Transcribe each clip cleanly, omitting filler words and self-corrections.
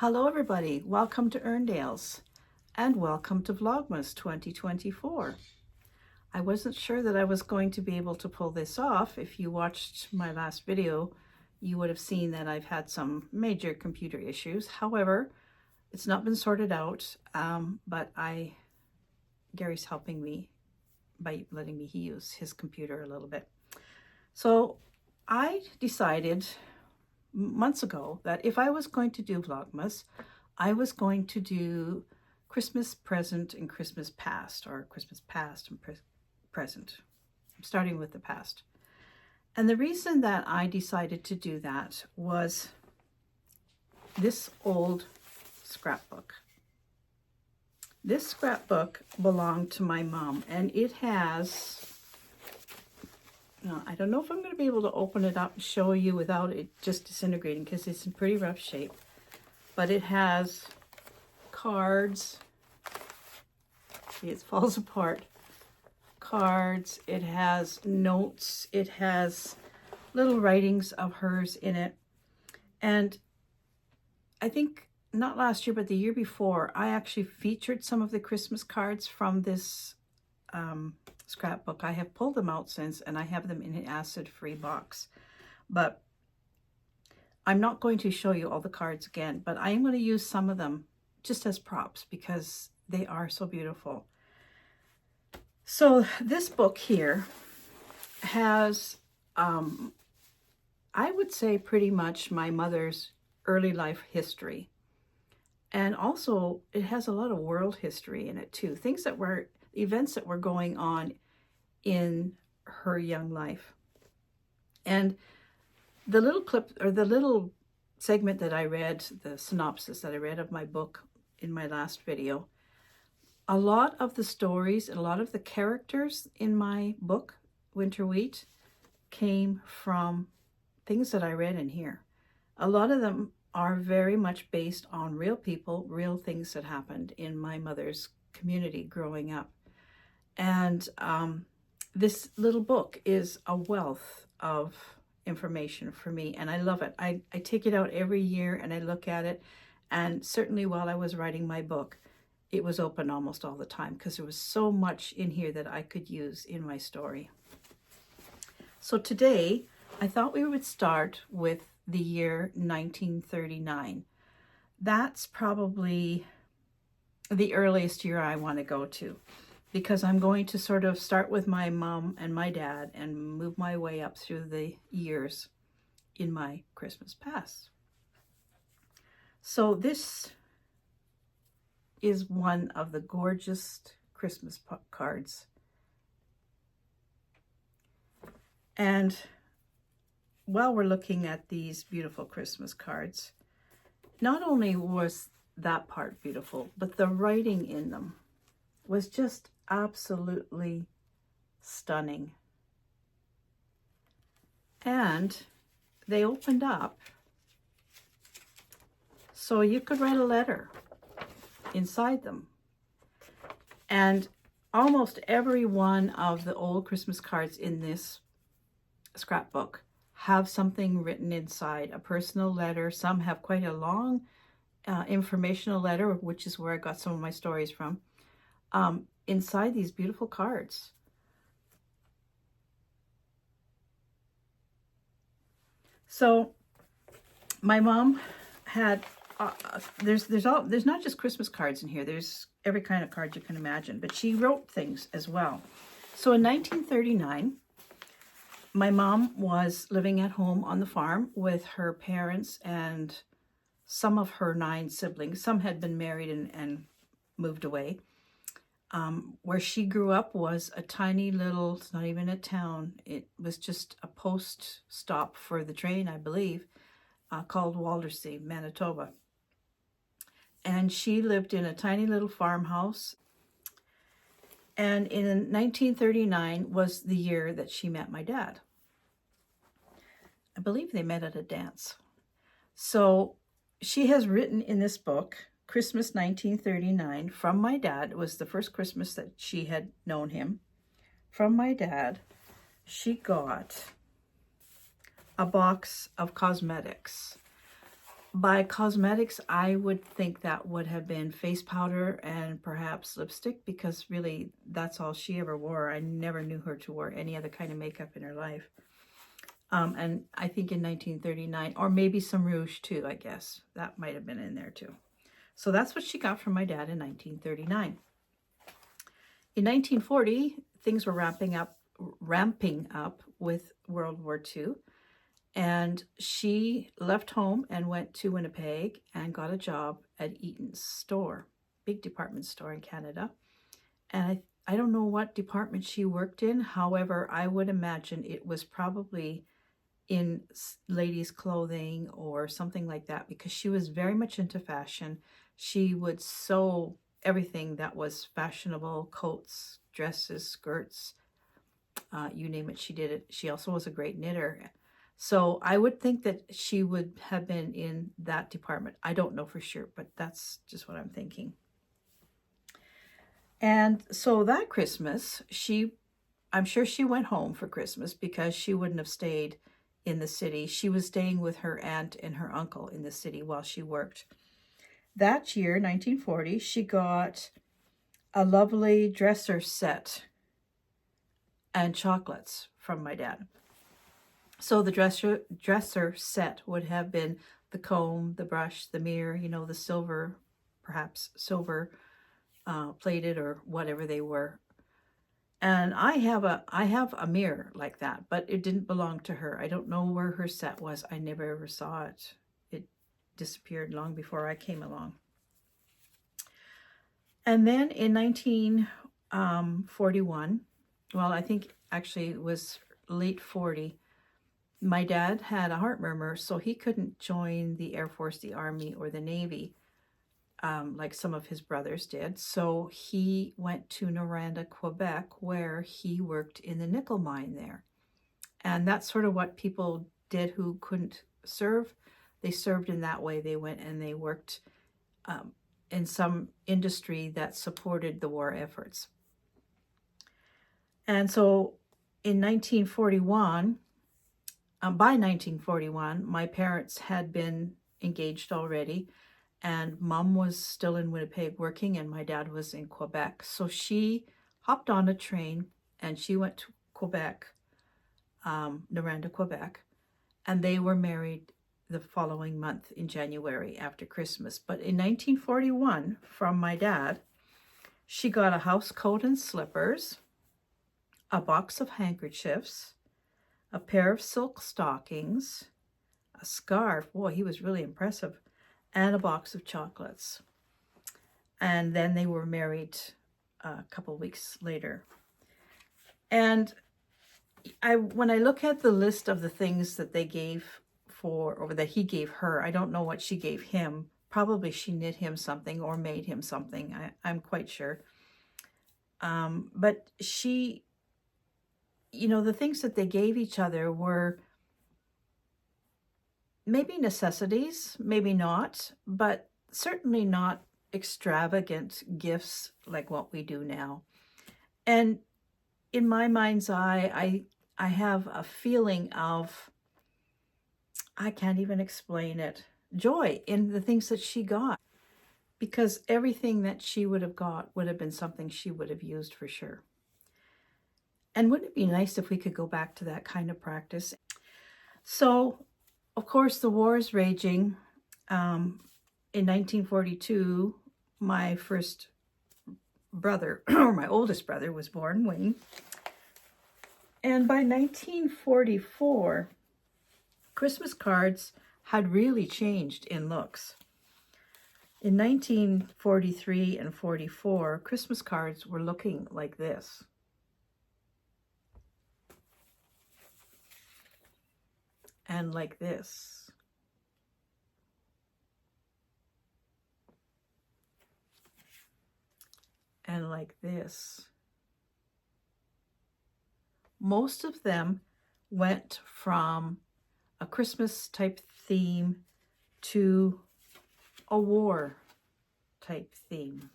Hello everybody, welcome to Erndales and welcome to Vlogmas 2024. I wasn't sure that I was going to be able to pull this off. If you watched my last video, you would have seen that I've had some major computer issues. However, it's not been sorted out, but Gary's helping me by letting me use his computer a little bit. So I decided months ago that if I was going to do Vlogmas, I was going to do Christmas present and Christmas past, or Christmas past and present. I'm starting with the past. And the reason that I decided to do that was this old scrapbook. This scrapbook belonged to my mom, and it has, I don't know if I'm going to be able to open it up and show you without it just disintegrating because it's in pretty rough shape. But it has cards. See, it falls apart. Cards. It has notes. It has little writings of hers in it. And I think not last year, but the year before, I actually featured some of the Christmas cards from this scrapbook. I have pulled them out since, and I have them in an acid-free box. But I'm not going to show you all the cards again, but I am going to use some of them just as props because they are so beautiful. So this book here has, I would say, pretty much my mother's early life history. And also it has a lot of world history in it too. Events that were going on in her young life. And the little clip, or the little segment that I read, the synopsis that I read of my book in my last video, a lot of the stories and a lot of the characters in my book, Winter Wheat, came from things that I read in here. A lot of them are very much based on real people, real things that happened in my mother's community growing up. And this little book is a wealth of information for me, and I love it. I take it out every year and I look at it, and certainly while I was writing my book, it was open almost all the time because there was so much in here that I could use in my story. So today, I thought we would start with the year 1939. That's probably the earliest year I want to go to, because I'm going to sort of start with my mom and my dad and move my way up through the years in my Christmas past. So this is one of the gorgeous Christmas cards. And while we're looking at these beautiful Christmas cards, not only was that part beautiful, but the writing in them was just absolutely stunning. And they opened up so you could write a letter inside them. And almost every one of the old Christmas cards in this scrapbook have something written inside, a personal letter. Some have quite a long informational letter, which is where I got some of my stories from, inside these beautiful cards. So my mom had there's not just Christmas cards in here. There's every kind of card you can imagine, but she wrote things as well. So in 1939, my mom was living at home on the farm with her parents and some of her 9 siblings. Some had been married and moved away. Where she grew up was a tiny little, it's not even a town, it was just a post stop for the train, I believe, called Waldersee, Manitoba. And she lived in a tiny little farmhouse. And in 1939 was the year that she met my dad. I believe they met at a dance. So she has written in this book, Christmas 1939, from my dad. It was the first Christmas that she had known him. From my dad, she got a box of cosmetics. By cosmetics, I would think that would have been face powder and perhaps lipstick, because really that's all she ever wore. I never knew her to wear any other kind of makeup in her life. And I think in 1939, or maybe some rouge too, I guess. That might have been in there too. So that's what she got from my dad in 1939. In 1940, things were ramping up with World War II. And she left home and went to Winnipeg and got a job at Eaton's store, big department store in Canada. And I don't know what department she worked in. However, I would imagine it was probably in ladies' clothing or something like that, because she was very much into fashion. She would sew everything that was fashionable, coats, dresses, skirts, you name it, she did it. She also was a great knitter. So I would think that she would have been in that department. I don't know for sure, but that's just what I'm thinking. And so that Christmas, I'm sure she went home for Christmas, because she wouldn't have stayed in the city. She was staying with her aunt and her uncle in the city while she worked. That year, 1940, she got a lovely dresser set and chocolates from my dad. So the dresser set would have been the comb, the brush, the mirror, you know, the silver, perhaps silver plated or whatever they were. And I have a mirror like that, but it didn't belong to her. I don't know where her set was. I never ever saw it. It disappeared long before I came along. And then in 1941, well, I think actually it was late 40, my dad had a heart murmur, so he couldn't join the Air Force, the Army, or the Navy like some of his brothers did. So he went to Noranda, Quebec, where he worked in the nickel mine there. And that's sort of what people did who couldn't serve. They served in that way. They went and they worked in some industry that supported the war efforts. And so in 1941, by 1941, my parents had been engaged already, and Mom was still in Winnipeg working, and my dad was in Quebec. So she hopped on a train and she went to Quebec, Noranda, Quebec, and they were married the following month in January after Christmas. But in 1941, from my dad, she got a house coat and slippers, a box of handkerchiefs, a pair of silk stockings, a scarf, boy, he was really impressive, and a box of chocolates. And then they were married a couple weeks later. And when I look at the list of the things that they gave or that he gave her, I don't know what she gave him. Probably she knit him something or made him something. I'm quite sure. But she, you know, the things that they gave each other were maybe necessities, maybe not, but certainly not extravagant gifts like what we do now. And in my mind's eye, I have a feeling of, I can't even explain it, joy in the things that she got, because everything that she would have got would have been something she would have used for sure. And wouldn't it be nice if we could go back to that kind of practice? So, of course, the war is raging. In 1942, my first brother, or my oldest brother, was born, Wayne. And by 1944, Christmas cards had really changed in looks. In 1943 and 44, Christmas cards were looking like this. And like this. And like this. Most of them went from a Christmas type theme to a war type theme.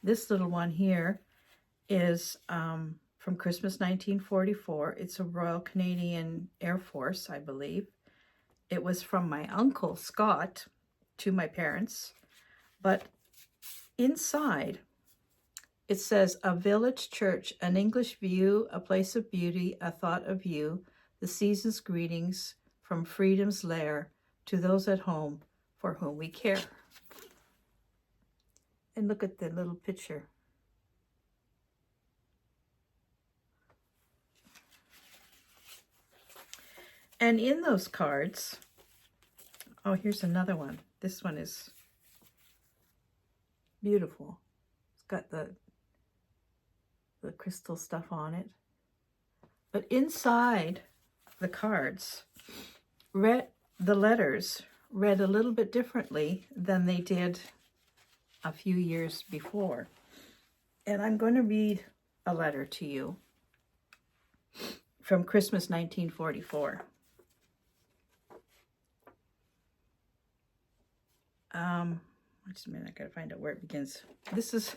This little one here is from Christmas 1944. It's a Royal Canadian Air Force, I believe. It was from my uncle, Scott, to my parents. But inside, it says, a village church, an English view, a place of beauty, a thought of you, the season's greetings from freedom's lair to those at home for whom we care. And look at the little picture. And in those cards, oh, here's another one. This one is beautiful. It's got the crystal stuff on it. But inside the cards, the letters read a little bit differently than they did a few years before. And I'm going to read a letter to you from Christmas 1944. Just a minute, I gotta find out where it begins. This is,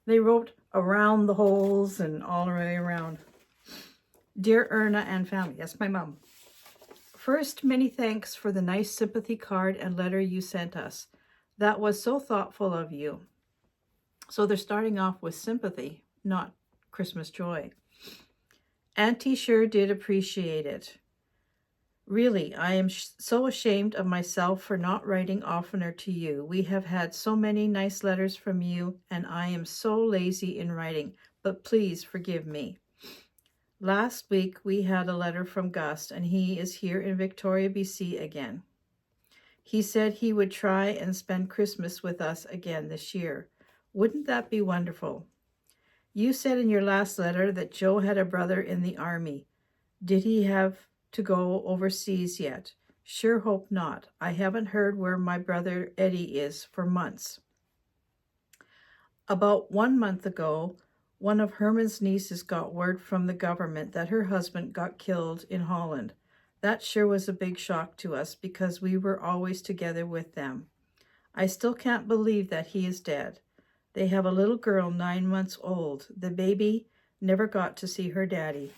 they wrote around the holes and all the way around. Dear Erna and family, that's my mom. First, many thanks for the nice sympathy card and letter you sent us. That was so thoughtful of you. So they're starting off with sympathy, not Christmas joy. Auntie sure did appreciate it. Really, I am so ashamed of myself for not writing oftener to you. We have had so many nice letters from you, and I am so lazy in writing, but please forgive me. Last week, we had a letter from Gus, and he is here in Victoria, BC again. He said he would try and spend Christmas with us again this year. Wouldn't that be wonderful? You said in your last letter that Joe had a brother in the army. Did he have to go overseas yet? Sure hope not. I haven't heard where my brother Eddie is for months. About 1 month ago, one of Herman's nieces got word from the government that her husband got killed in Holland. That sure was a big shock to us because we were always together with them. I still can't believe that he is dead. They have a little girl 9 months old. The baby never got to see her daddy.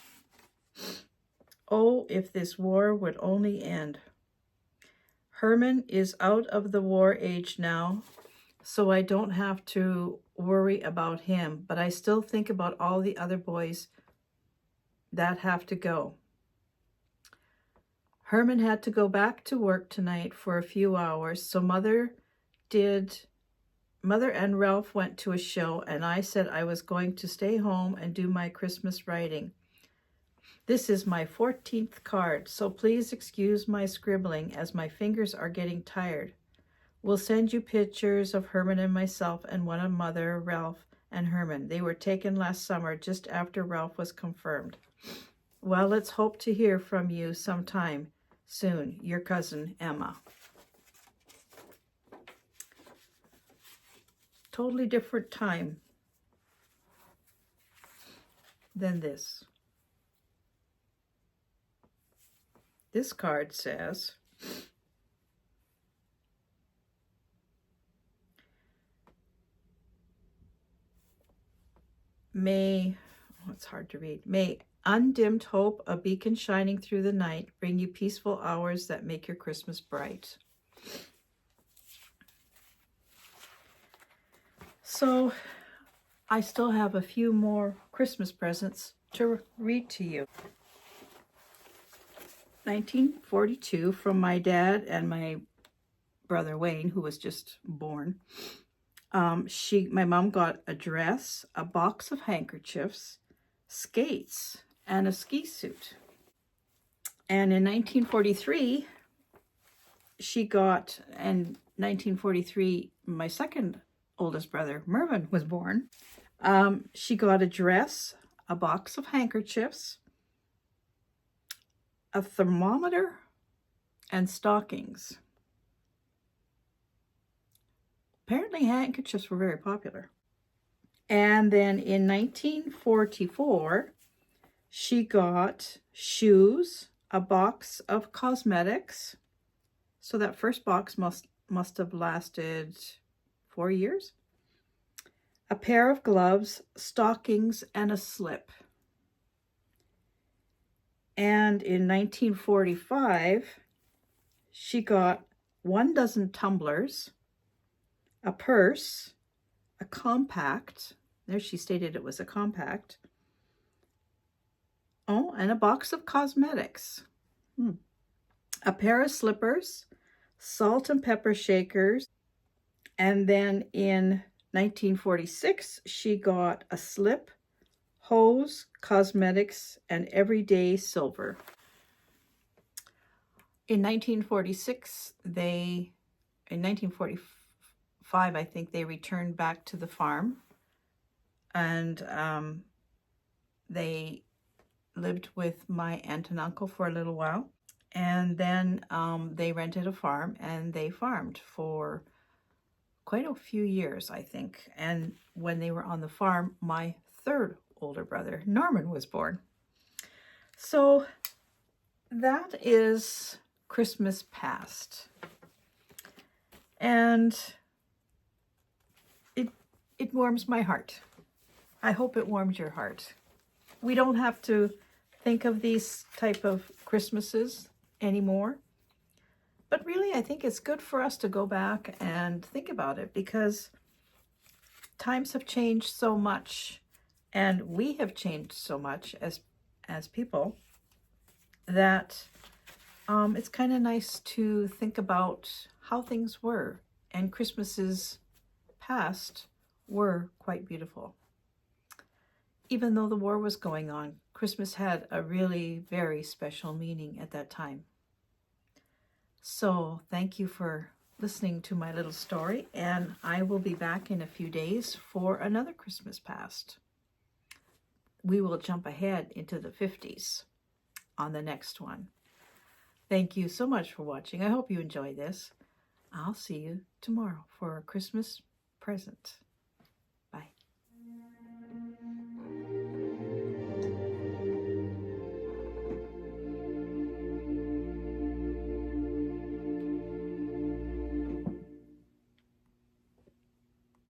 Oh, if this war would only end. Herman is out of the war age now, so I don't have to worry about him, but I still think about all the other boys that have to go. Herman had to go back to work tonight for a few hours, so Mother and Ralph went to a show, and I said I was going to stay home and do my Christmas writing. This is my 14th card, so please excuse my scribbling as my fingers are getting tired. We'll send you pictures of Herman and myself and one of Mother, Ralph, and Herman. They were taken last summer just after Ralph was confirmed. Well, let's hope to hear from you sometime soon. Your cousin, Emma. Totally different time than this. This card says, it's hard to read, may undimmed hope, a beacon shining through the night, bring you peaceful hours that make your Christmas bright. So I still have a few more Christmas presents to read to you. 1942 from my dad and my brother Wayne, who was just born. My mom got a dress, a box of handkerchiefs, skates, and a ski suit. And in 1943, my second oldest brother, Mervyn, was born. She got a dress, a box of handkerchiefs, a thermometer, and stockings. Apparently handkerchiefs were very popular. And then in 1944, she got shoes, a box of cosmetics. So that first box must have lasted 4 years. A pair of gloves, stockings, and a slip. And in 1945, she got 1 dozen tumblers, a purse, a compact. There she stated it was a compact. Oh, and a box of cosmetics. A pair of slippers, salt and pepper shakers. And then in 1946, she got a slip, hose, cosmetics, and everyday silver. In 1946, in 1945, I think, they returned back to the farm, and they lived with my aunt and uncle for a little while, and then they rented a farm, and they farmed for quite a few years, I think. And when they were on the farm, my third older brother, Norman, was born. So that is Christmas past. And it warms my heart. I hope it warms your heart. We don't have to think of these type of Christmases anymore. But really, I think it's good for us to go back and think about it, because times have changed so much, and we have changed so much as people, that it's kind of nice to think about how things were. And Christmases past were quite beautiful. Even though the war was going on, Christmas had a really very special meaning at that time. So thank you for listening to my little story, and I will be back in a few days for another Christmas past. We will jump ahead into the 50s on the next one. Thank you so much for watching. I hope you enjoy this. I'll see you tomorrow for a Christmas present.